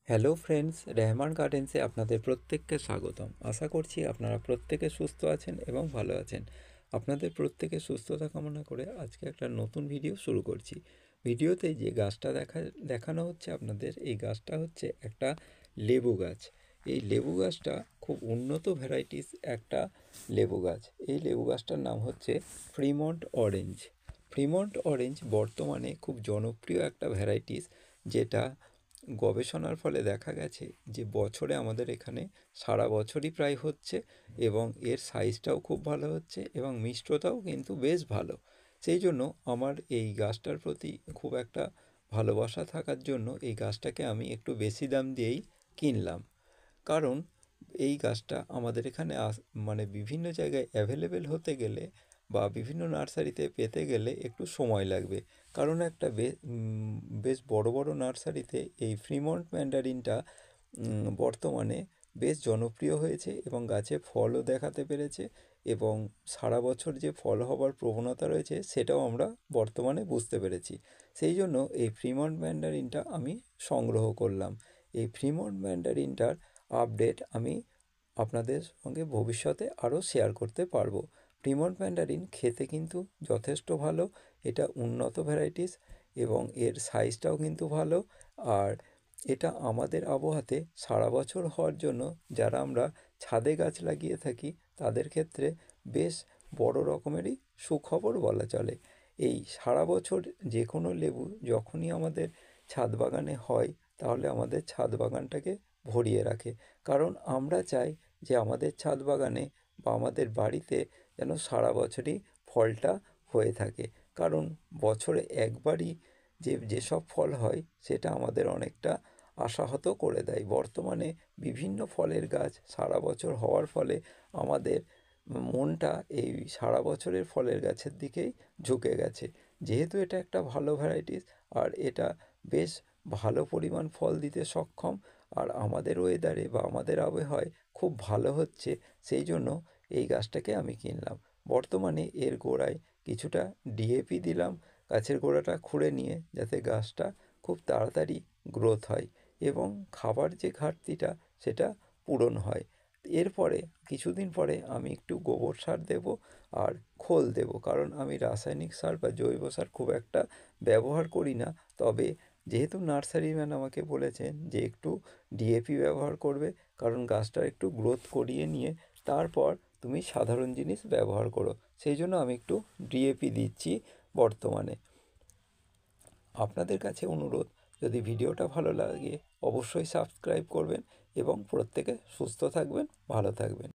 Hello friends, Rehman গার্ডেন্সে আপনাদের প্রত্যেককে স্বাগতম। আশা করছি আপনারা প্রত্যেকে সুস্থ আছেন এবং ভালো আছেন। আপনাদের প্রত্যেকে সুস্থতা কামনা করে আজকে একটা নতুন ভিডিও শুরু করছি। ভিডিওতে যে গাছটা দেখানো হচ্ছে আপনাদের, এই গাছটা হচ্ছে একটা লেবু গাছ। এই লেবু গাছটা খুব উন্নত ভ্যারাইটিস একটা লেবু গাছ। এই লেবু গাছটার নাম হচ্ছে ফ্রিমন্ট অরেঞ্জ। ফ্রিমন্ট অরেঞ্জ বর্তমানে খুব জনপ্রিয় একটা ভ্যারাইটিস, যেটা গবেষণার ফলে দেখা গেছে যে বছরে আমাদের এখানে সারা বছরই প্রায় হচ্ছে এবং এর সাইজটাও খুব ভালো হচ্ছে এবং মিষ্টতাও কিন্তু বেশ ভালো। সেই জন্য আমার এই গাছটার প্রতি খুব একটা ভালোবাসা থাকার জন্য এই গাছটাকে আমি একটু বেশি দাম দিয়েই কিনলাম। কারণ এই গাছটা আমাদের এখানে মানে বিভিন্ন জায়গায় অ্যাভেলেবেল হতে গেলে বা বিভিন্ন নার্সারিতে পেতে গেলে একটু সময় লাগবে। কারণ একটা বেশ বড় বড় নার্সারিতে এই ফ্রিমন্ট ম্যান্ডারিনটা বর্তমানে বেশ জনপ্রিয় হয়েছে এবং গাছে ফলও দেখাতে পেরেছে এবং সারা বছর যে ফল হবার প্রবণতা রয়েছে সেটাও আমরা বর্তমানে বুঝতে পেরেছি। সেই জন্য এই ফ্রিমন্ট ম্যান্ডারিনটা আমি সংগ্রহ করলাম। এই ফ্রিমন্ট ম্যান্ডারিনটার আপডেট আমি আপনাদের সঙ্গে ভবিষ্যতে আরও শেয়ার করতে পারবো। ফ্রিমন্ট ম্যান্ডারিন খেতে কিন্তু যথেষ্ট ভালো। এটা উন্নত ভ্যারাইটিস এবং এর সাইজটাও কিন্তু ভালো। আর এটা আমাদের আবহাওয়াতে সারা বছর হওয়ার জন্য যারা আমরা ছাদে গাছ লাগিয়ে থাকি তাদের ক্ষেত্রে বেশ বড় রকমেরই সুখবর বলা চলে। এই সারা বছর যে কোনো লেবু যখনই আমাদের ছাদ বাগানে হয় তাহলে আমাদের ছাদ বাগানটাকে ভরিয়ে রাখে। কারণ আমরা চাই যে আমাদের ছাদ বাগানে বা আমাদের বাড়িতে যেন সারা বছরই ফলটা হয়ে থাকে। কারণ বছরে একবারই যেসব ফল হয় সেটা আমাদের অনেকটা আশাহত করে দেয়। বর্তমানে বিভিন্ন ফলের গাছ সারা বছর হওয়ার ফলে আমাদের মনটা এই সারা বছরের ফলের গাছের দিকেই ঝুঁকে গেছে। যেহেতু এটা একটা ভালো ভ্যারাইটিস আর এটা বেশ ভালো পরিমাণ ফল দিতে সক্ষম আর আমাদের ওয়েদারে বা আমাদের আবহাওয়ায় খুব ভালো হচ্ছে, সেই জন্য এই গাছটাকে আমি কিনলাম। বর্তমানে এর গোড়ায় কিছুটা ডিএপি দিলাম গাছের গোড়াটা খুঁড়ে নিয়ে, যাতে গাছটা খুব তাড়াতাড়ি গ্রোথ হয় এবং খাবার যে ঘাটতিটা সেটা পূরণ হয়। এরপরে কিছুদিন পরে আমি একটু গোবর সার দেব আর খোল দেব, কারণ আমি রাসায়নিক সার বা জৈব সার খুব একটা ব্যবহার করি না। তবে যেহেতু নার্সারি ম্যান আমাকে বলেছেন যে একটু ডিএপি ব্যবহার করবে, কারণ গাছটা একটু গ্রোথ করিয়ে নিয়ে তারপর তুমি সাধারণ জিনিস ব্যবহার করো, সেই জন্য আমি একটু ডিএপি দিচ্ছি বর্তমানে। আপনাদের কাছে অনুরোধ, যদি ভিডিওটা ভালো লাগে অবশ্যই সাবস্ক্রাইব করবেন এবং প্রত্যেকে সুস্থ থাকবেন, ভালো থাকবেন।